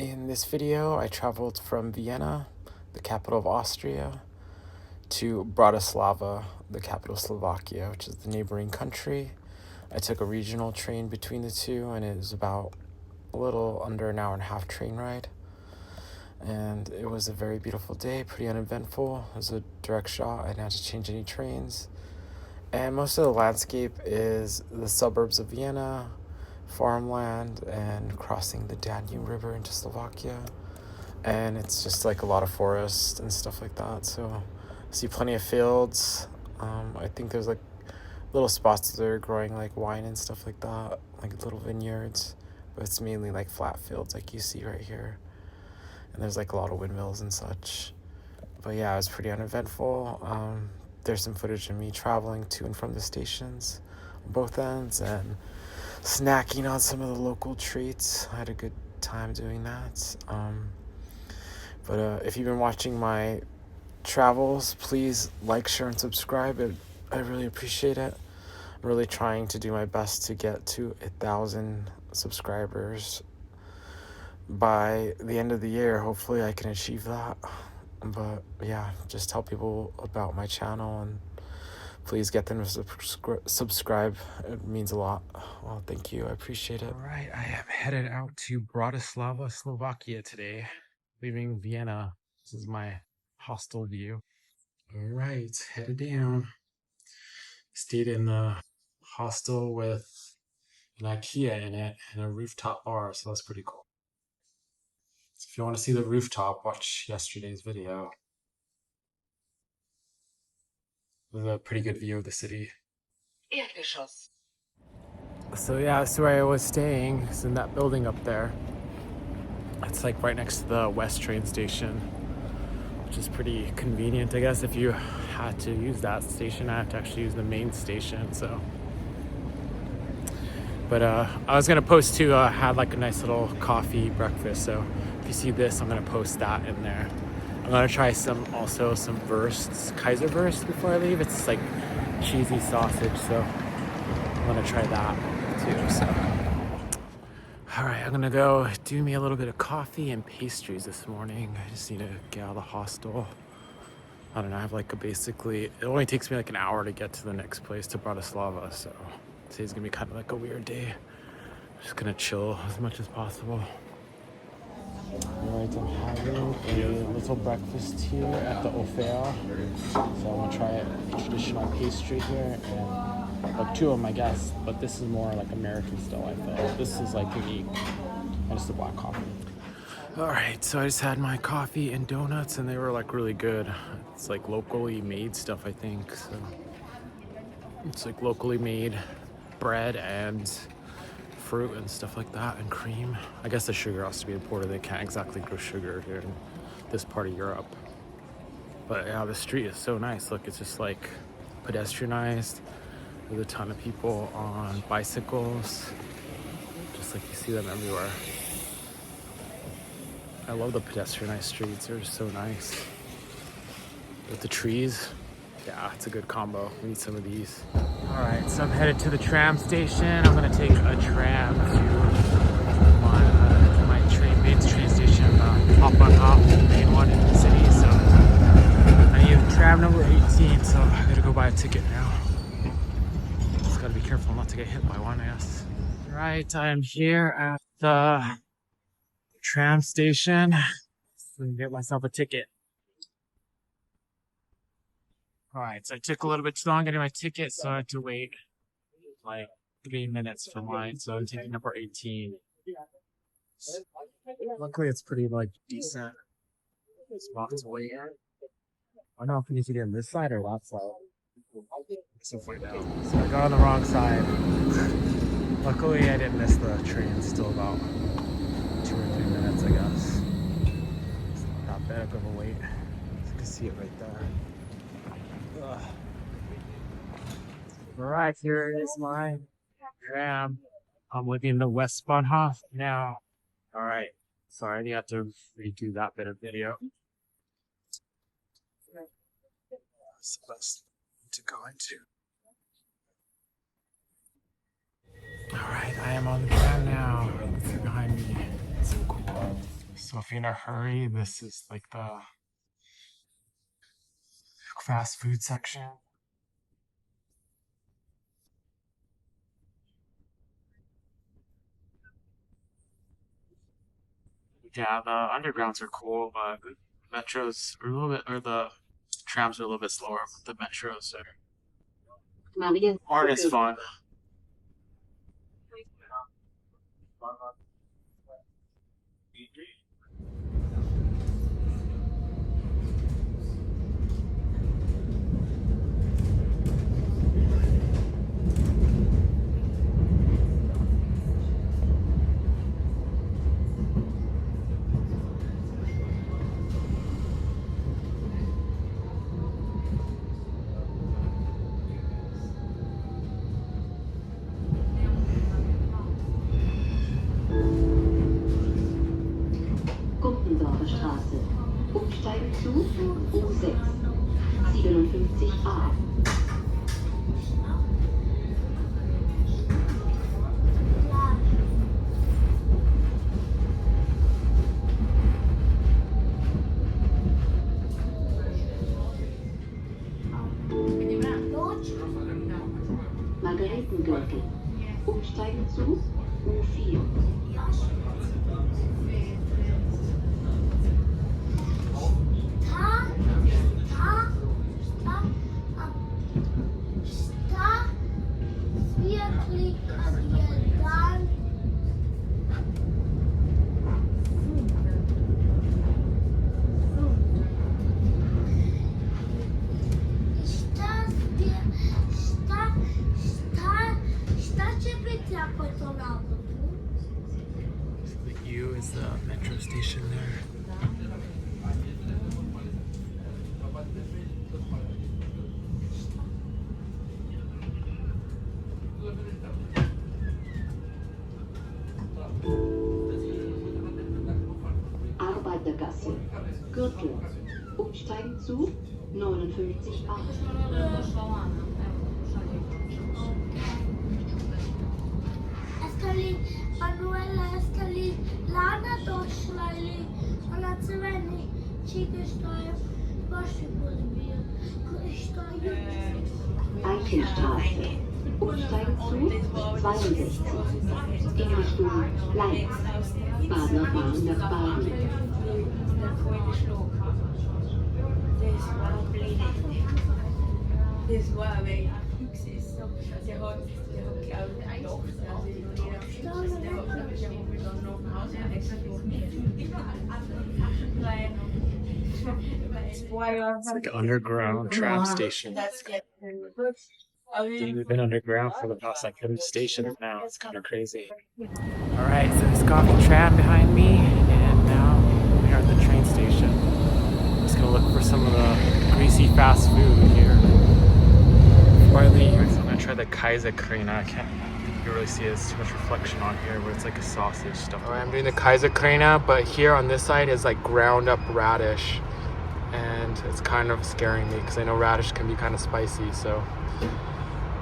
In this video, I traveled from Vienna, the capital of Austria, to Bratislava, the capital of Slovakia, which is the neighboring country. I took a regional train between the two, and it was about a little under an hour and a half train ride. And it was a very beautiful day, pretty uneventful. It was a direct shot. I didn't have to change any trains. And most of the landscape is the suburbs of Vienna, farmland, and crossing the Danube River into Slovakia. And it's just like a lot of forest and stuff like that. So I see plenty of fields. I think there's like little spots that are growing like wine and stuff like that, like little vineyards. But it's mainly like flat fields like you see right here. And there's like a lot of windmills and such. But yeah, it was pretty uneventful. There's some footage of me traveling to and from the stations on both ends and snacking on some of the local treats. I had a good time doing that. But if you've been watching my travels, please like, share, and subscribe. I really appreciate it. I'm really trying to do my best to get to 1,000 subscribers by the end of the year. Hopefully I can achieve that. But yeah, just tell people about my channel and please get them to subscribe. It means a lot. Well, thank you. I appreciate it. All right, I am headed out to Bratislava, Slovakia today, leaving Vienna. This is my hostel view. All right, headed down. Stayed in the hostel with an IKEA in it and a rooftop bar, so that's pretty cool. So if you want to see the rooftop, watch yesterday's video. It was a pretty good view of the city. So yeah, that's where I was staying. It's in that building up there. It's like right next to the West train station, which is pretty convenient, I guess. If you had to use that station, I have to actually use the main station, so. But I was gonna post too, had like a nice little coffee breakfast, so if you see this, I'm gonna post that in there. I'm gonna try some Wursts, Kaiser Wurst before I leave. It's like cheesy sausage, so I'm gonna try that too, so. All right, I'm gonna go do me a little bit of coffee and pastries this morning. I just need to get out of the hostel. I don't know, I have like basically, it only takes me like an hour to get to the next place, to Bratislava, so today's gonna be kind of like a weird day. I'm just gonna chill as much as possible. All right, I'm having a little breakfast here at the Ofea. So I'm gonna try a traditional pastry here, and like two of them, I guess, but this is more like American style, I feel. This is like unique, and it's the black coffee. All right, so I just had my coffee and donuts, and they were like really good. It's like locally made stuff, I think. So it's like locally made bread and fruit and stuff like that, and cream. I guess the sugar has to be imported. They can't exactly grow sugar here in this part of Europe. But yeah, the street is so nice. Look, it's just like pedestrianized. There's a ton of people on bicycles, just like you see them everywhere. I love the pedestrianized streets. They're so nice. With the trees, yeah, it's a good combo. We need some of these. All right, so I'm headed to the tram station. I'm gonna take a tram to my main train station, hop on off, the main one in the city. So I need tram number 18, so I gotta go buy a ticket now. Just gotta be careful not to get hit by one, I guess. All right, I'm here at the tram station. So I can get myself a ticket. All right, so I took a little bit too long getting my ticket, so I had to wait like 3 minutes for mine. So I'm taking number 18. Luckily, it's pretty like decent spot to wait. I don't know if we need to get on this side or that side. So find out. So I got on the wrong side. Luckily, I didn't miss the train. Still about 2 or 3 minutes, I guess. It's not that bad of a wait. You can see it right there. All right, here is my tram. I'm leaving the Westbahnhof now. All right, sorry, I have to redo that bit of video. That's the best to go into. All right, I am on the tram now. Look behind me. It's so cool. So if you're in a hurry, this is like the fast food section. Yeah, the undergrounds are cool, but metros are a little bit, or the trams are a little bit slower, but the metros aren't as fun. Straße. Umsteigen zu U6, 57a. Margaretengürtel. Umsteigen zu U4. The U is the metro station there. Arbeitergasse. Gürtel. Umsteigen zu 59a. Manuela Estali, Lana došla ona crveni čike što je prošli put bio. Što je Eichenstraße. Umsteigen zu 62. In Richtung Leitz. Badnerbahn nach Baden. Das war aber fix ist. Der hat glaube ich ein Loch, also der hat dann noch nach Hause It's like an underground tram station. We've been underground for the past like 30 stations now. It's kind of crazy. All right, so there's coffee tram behind me, and now we're at the train station. I'm just gonna look for some of the greasy fast food here. Before I leave, I'm gonna try the Kaiserkrina. I can't think you can really see it. There's too much reflection on here, but it's like a sausage stuff. All right, I'm doing the Kaiserkrina, but here on this side is like ground up radish, and it's kind of scaring me because I know radish can be kind of spicy. So,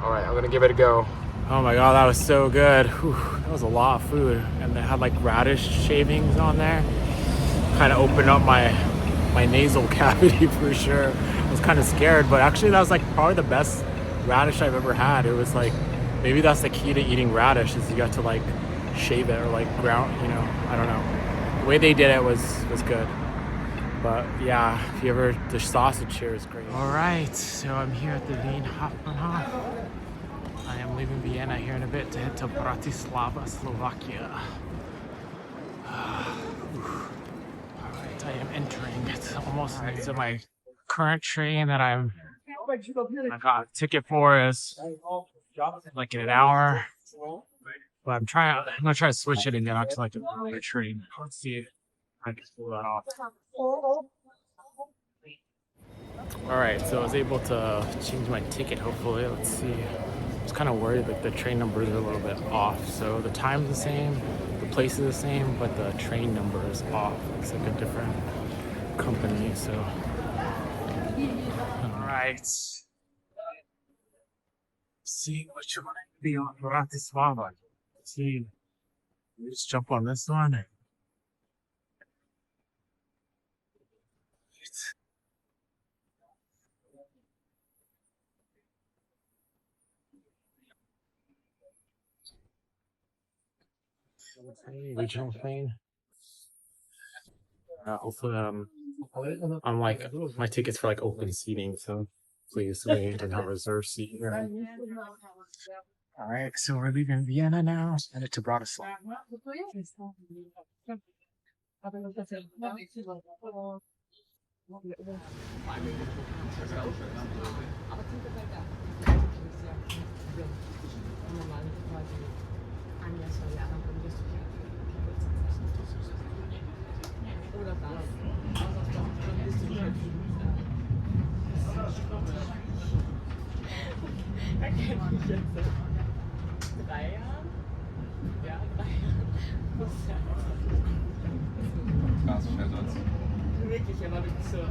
all right, I'm gonna give it a go. Oh my god, that was so good. Whew, that was a lot of food, and they had like radish shavings on there. Kind of opened up my nasal cavity for sure. I was kind of scared, but actually that was like probably the best radish I've ever had. It was like, maybe that's the key to eating radish, is you got to like shave it or like ground, you know, I don't know. The way they did it was good. But yeah, if you ever, the sausage here is great. All right, so I'm here at the Wien Hauptbahnhof. I am leaving Vienna here in a bit to head to Bratislava, Slovakia. All right, I am entering. It's almost to my current train that I got a ticket for is like in an hour. But I'm gonna try to switch it and get onto like another train. Let's see if I can pull that off. All right, so I was able to change my ticket, hopefully. Let's see. I was kind of worried that the train numbers are a little bit off. So the time's the same, the place is the same, but the train number is off. It's like a different company, so. All right. See which one to be on Bratislava. Let's see. Let's jump on this one. Regional train. Hopefully, I'm like my tickets for like open seating, so please wait and have a reserved seat here. All right, so we're leaving Vienna now, headed to Bratislava. Erkenne ich jetzt seit 3 Jahren? Ja, 3 Jahre. Straßenschnersatz. Wirklich, aber wirklich so.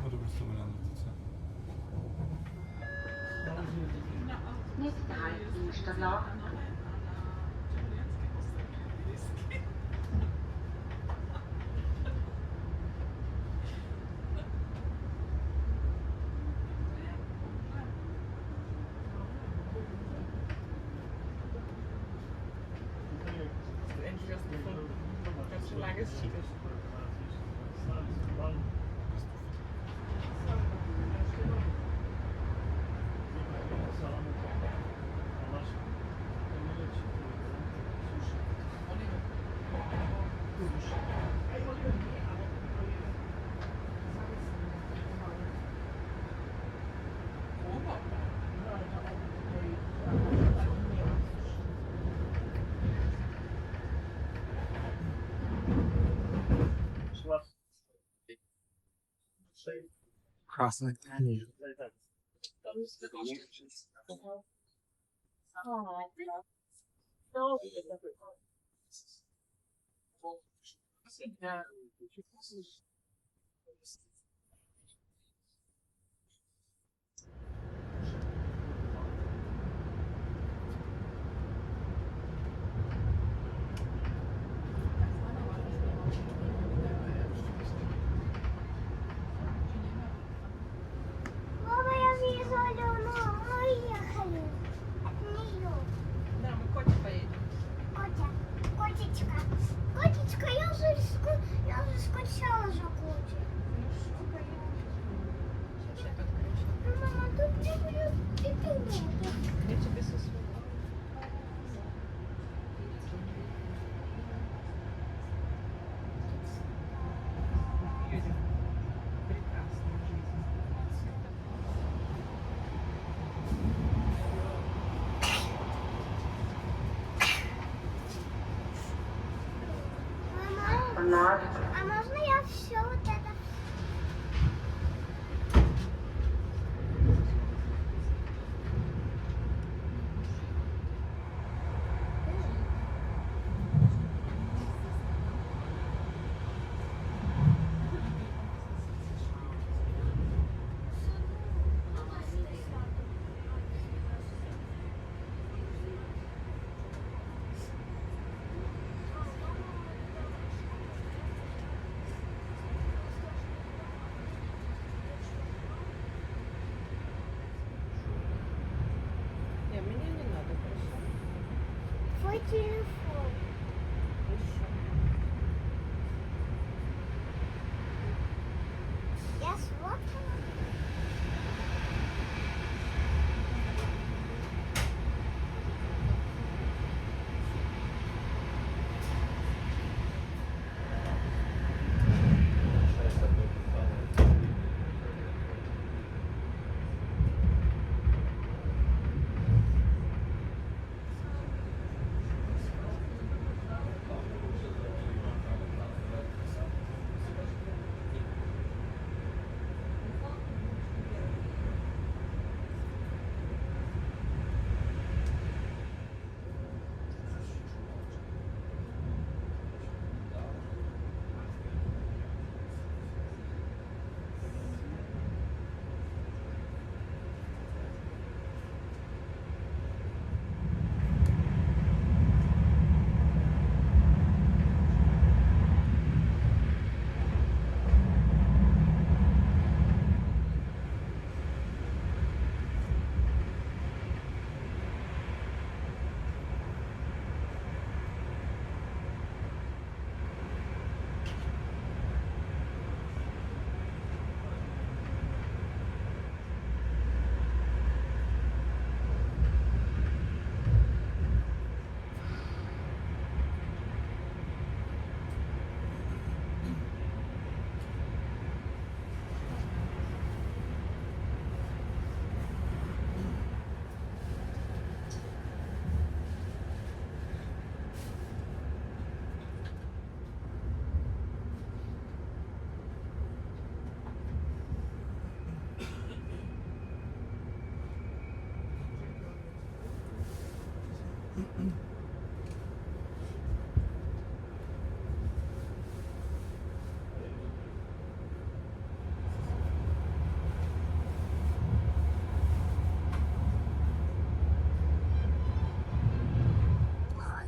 Dobry, co my na notyce. Nächster Halt Innenstadtlauf. Endlich was gefunden. Ganz schön langes Ticket. Crossing the Danube. Мама, я вижу давно, уехали. Нее. Да, мы к Коте поедем. Котя, котечка. Котечка, я уже скучала за Котей. Хорошо, поедем. Сейчас я подключу. Ну, мама, тут не будет интернета. Я тебе со своего. Прекрасная жизнь. Мама, а можно я все вот это? Не, мне не надо, хорошо? Твой телефон. Хорошо. Я сфоткала.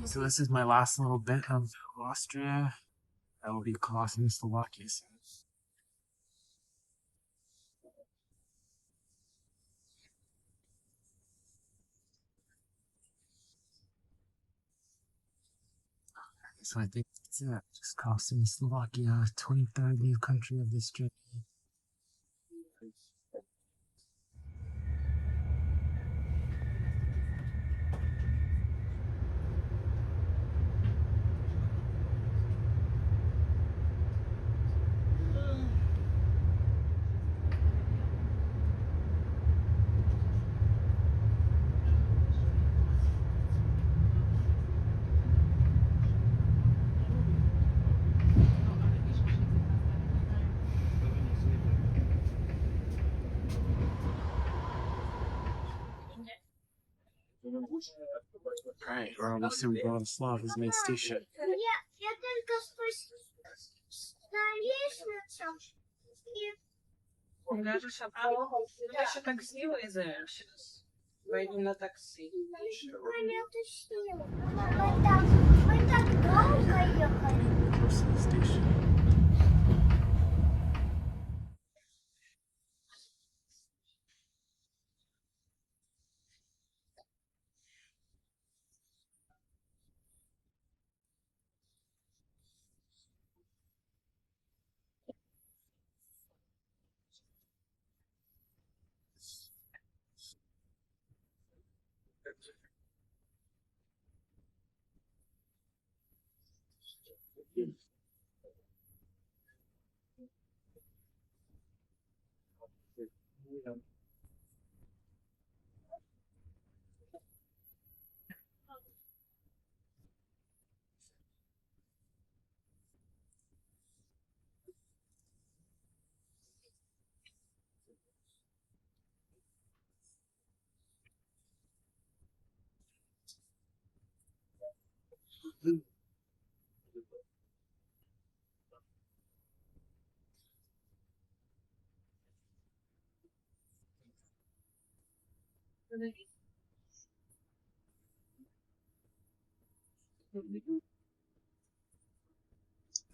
So this is my last little bit of Austria. I will be crossing Slovakia soon. So I think that's it. Just crossing Slovakia, 23rd new country of this journey. Alright, we're almost in Bratislava's main station. Я только налезла там. Я ще таксі визовеш. Вийду на таксі. Мы так долго ехали. Close to the station.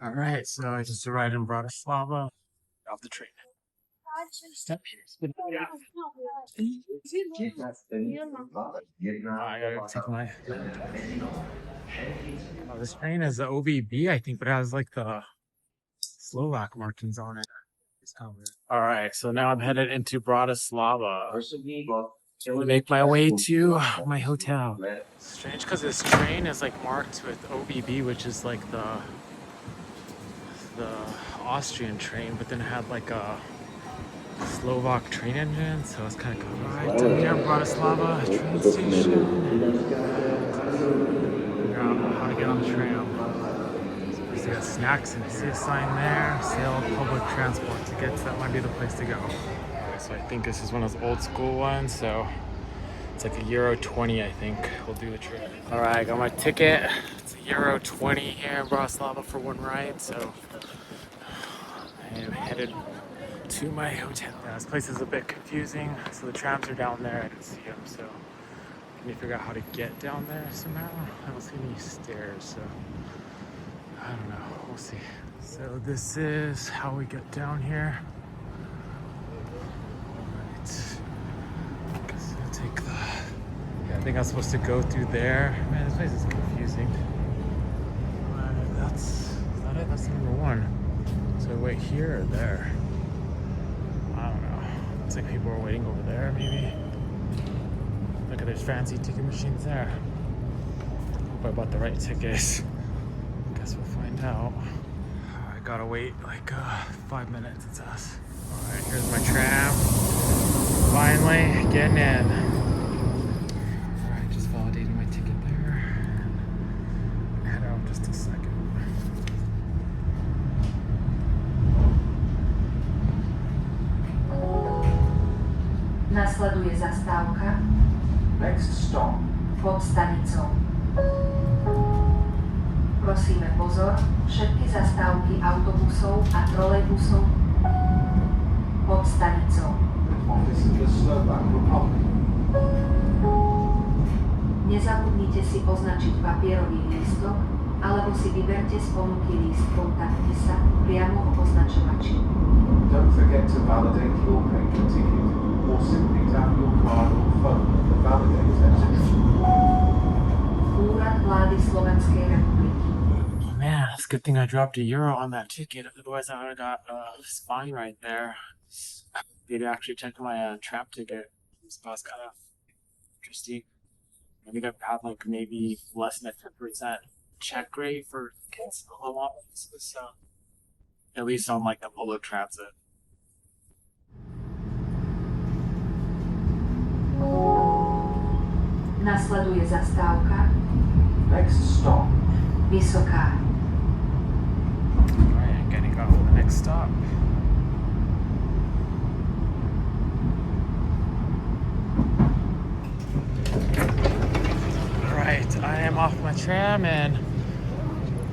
Alright, so I just arrived in Bratislava. Off the train. Step here. I gotta take my. Oh, this train is the OBB, I think, but it has like the Slovak markings on it. Alright, so now I'm headed into Bratislava to make my way to my hotel. Strange because this train is like marked with OBB, which is like the Austrian train, but then it had like a Slovak train engine, so it's kind of cool. Alright, down here in Bratislava train station. Figure out how to get on the tram. So we got snacks and see a sign there. Sale public transport tickets. That might be the place to go. Okay, so I think this is one of those old school ones. So it's like €1.20, I think. We'll do the trip. Alright, I got my ticket. It's €1.20 here in Bratislava for one ride. So I am headed to my hotel. Yeah, this place is a bit confusing. So the trams are down there. I didn't see them. So I need to figure out how to get down there somehow. I don't see any stairs. So I don't know. We'll see. So this is how we get down here. Alright. I guess I'll take the. Yeah, I think I'm supposed to go through there. Man, this place is confusing. Is that it? That's number one. So I wait here or there? I don't know. Looks like people are waiting over there, maybe. Look at there's fancy ticket machines there. Hope I bought the right tickets. Guess we'll find out. I gotta wait like 5 minutes, it says. Alright, here's my tram. Finally getting in. Alright, just validating my ticket there. Head out in just a second. Nasleduje zastávka. Next stop, pod stanicou. Prosíme pozor, všetky zastávky autobusov a trolejbusov pod stanicou. Office of the Slovak Republic. Nezabudnite si označiť papierový lístok, alebo si vyberte z ponuky lístkov taktisa priamo v označovači. Don't forget to validate your payment ticket or simply tap your card or phone at the validator. Úrad vlády Slovenskej republiky. Man, it's a good thing I dropped €1 on that ticket. Otherwise, I would have got a fine right there. They'd actually check my trap ticket. This bus kind of interesting. I think I've had like maybe less than a 10% check rate for kids. So at least on like the public transit. Nasleduje zastávka Next stop, Vysoká. Alright, I'm getting off the next stop. Alright, I am off my tram and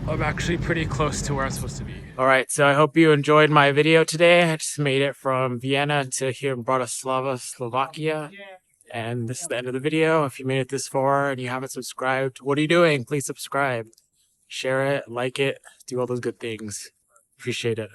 I'm actually pretty close to where I'm supposed to be. Alright, so I hope you enjoyed my video today. I just made it from Vienna to here in Bratislava, Slovakia. And this is the end of the video. If you made it this far and you haven't subscribed, what are you doing? Please subscribe. Share it, like it, do all those good things. Appreciate it.